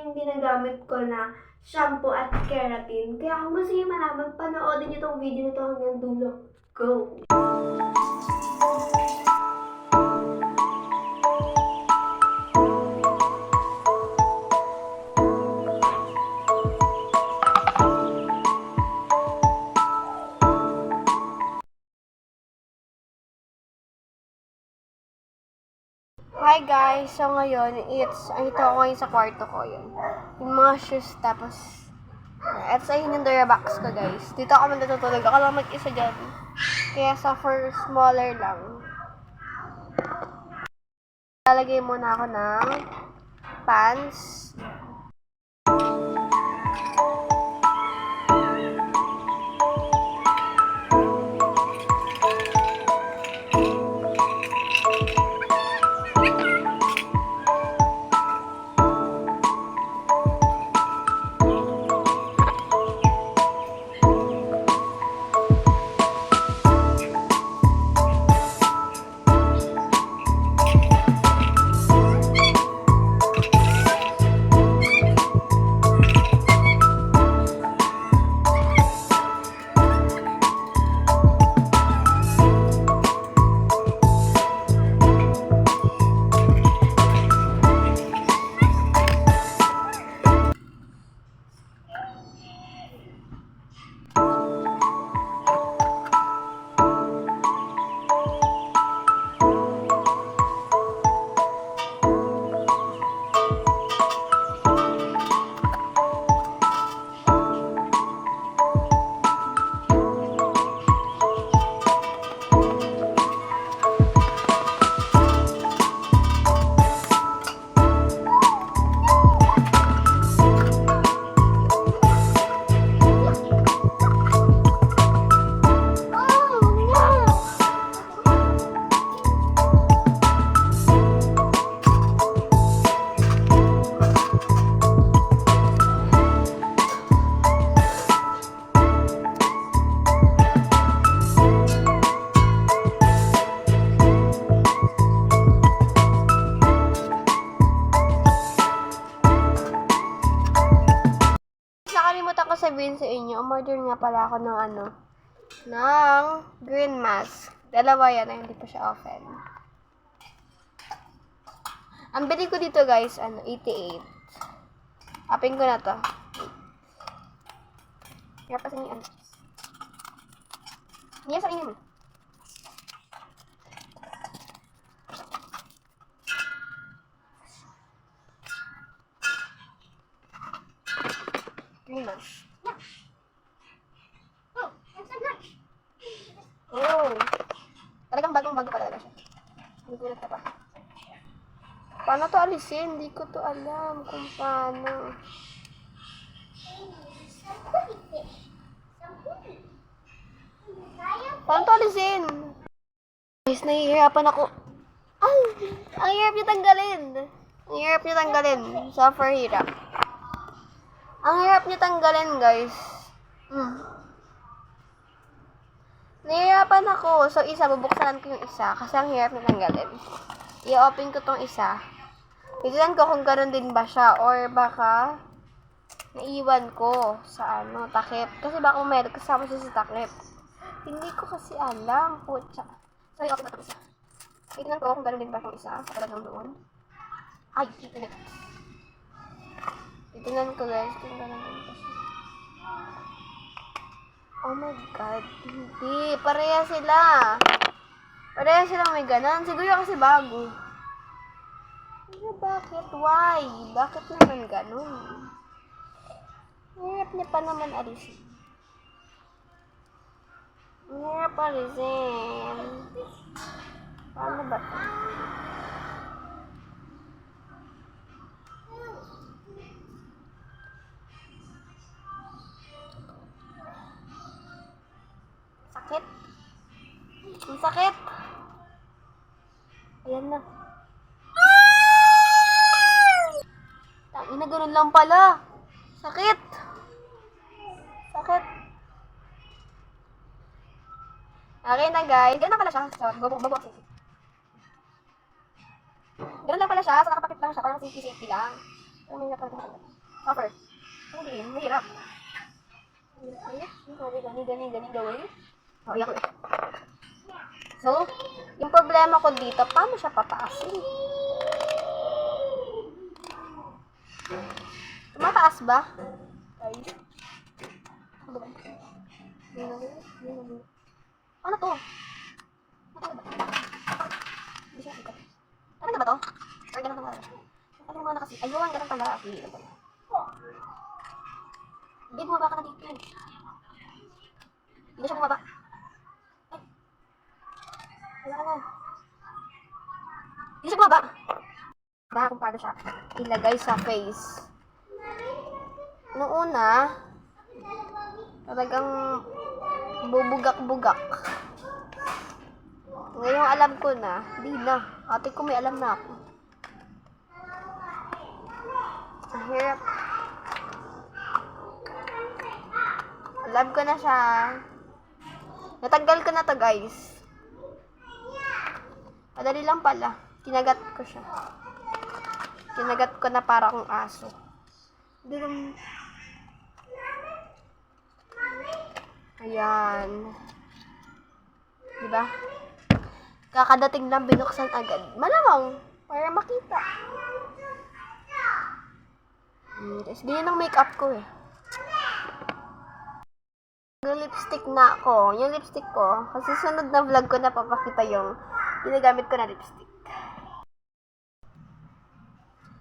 yung ginagamit ko na shampoo at keratin. Kaya kung gusto niyo malaman, panoodin niyo tong video nito hanggang dulo. Go! Hi guys! So ngayon, ito ako ngayon sa kwarto ko yun. Yung mga shoes, tapos, ito sa yung Dura box ko guys. Dito ako matutulog. Ako lang mag-isa dyan. Kaya sa for smaller lang. Lalagay muna ako ng pants. Nakalimutan ko sabihin sa inyo, umorder nga pala ako ng ng green mask. Dalawa yan, ay hindi pa siya open. Ang bili ko dito guys, 88. Apin ko na to. Kaya pa sa inyo, Niya sa inyo mo. Green mask. Oh. Talagang bagong-bago pa talaga siya. Hindi ko na pa. Paano to alisin? Hindi ko to alam kung paano. Paano to alisin? Guys, nahihirapan ako. Ay! Ang hirap niya tanggalin. Ang hirap niya tanggalin. Super hirap. Ang hirap niya tanggalin, guys. Nahihirapan ako. So, bubuksan ko yung isa. Kasi ang hirap niya tanggalin. I-open ko tong isa. Tignan ko kung gano'n din ba siya. Or baka, naiwan ko sa takip. Kasi baka meron kasama siya sa takip. Hindi ko kasi alam. Putya. So, i-open ko tong isa. Tignan ko kung gano'n din ba itong isa. Sa talagang doon. Ay, tignan. Tignan ko guys, kung gano'n din ba siya. Oh my god, hindi. Pareha sila. Pareha silang may gano'n. Siguro kasi bago. Bakit? Why? Bakit naman gano'n? Hirap niya pa naman alisin. Hirap alisin. Paano ba ito? Sakit. Ang sakit. Ayan na. Tangina, ganun lang pala. Sakit. Sakit. Okay na guys. Ganun lang pala siya. So, bago. Ganun lang pala siya. So, nakapakit lang siya. Parang safety lang. Pero may napagod. Suffer. Hindi, mahirap. Gani gawin. Oh, iyak ulit. So, yung problema ko dito, paano siya papaasin? Tumataas ba? Ay. Ano to? Hindi siya ikat. Ano na ba to? Or ganun na ba? Ano nga na kasi? Ayun, ganun pala. Hindi, bumaba ka na dito. Hindi siya bumaba. Wala na. Hindi siya bumaba. Baka kung paano siya ilagay sa face. Noong una, talagang bubugak-bugak. Ngayon alam ko na, di na. Ate ko may alam na ako. Ang hirap. Alam ko na siya. Natanggal ko na to, guys. Madali lang pala. Kinagat ko siya. Kinagat ko na para akong aso. Ayan. Diba? Kakadating lang binuksan agad. Malamang. Para makita. Tapos ganyan ang makeup ko eh. Lipstick na ako. Yung lipstick ko, kasi sunod na vlog ko na papakita yung ginagamit ko na lipstick.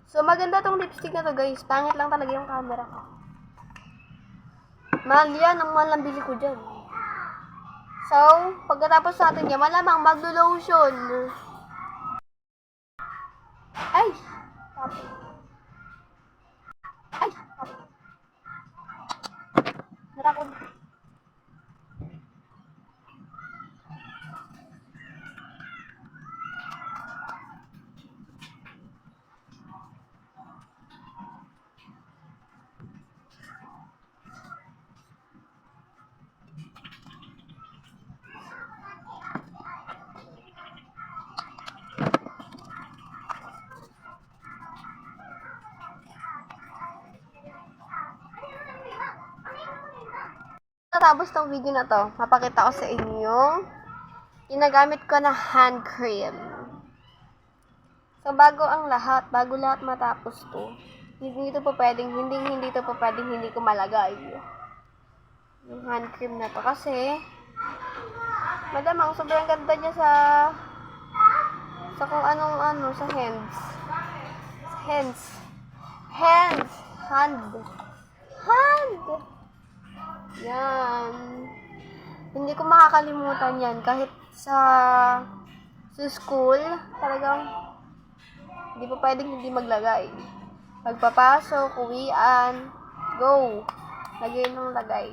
So, maganda tong lipstick na to, guys. Pangit lang talaga yung camera ko. Mahal yan. Ang mahal ang bili ko dyan. So, pagkatapos natin yan, malamang maglo-lotion. Ay! Ay! Natakot. Tapos tong video na to, mapakita ko sa inyo yung ginagamit ko na hand cream. So, bago lahat matapos to, hindi to pa pwedeng hindi ko malagay. Yung hand cream na to kasi, madamang sobrang ganda niya sa kung anong sa hand. Yan. Hindi ko makakalimutan yan. Kahit sa school, talagang hindi pa pwedeng hindi maglagay. Pagpapasok, uwian, go. Lagay ng lagay.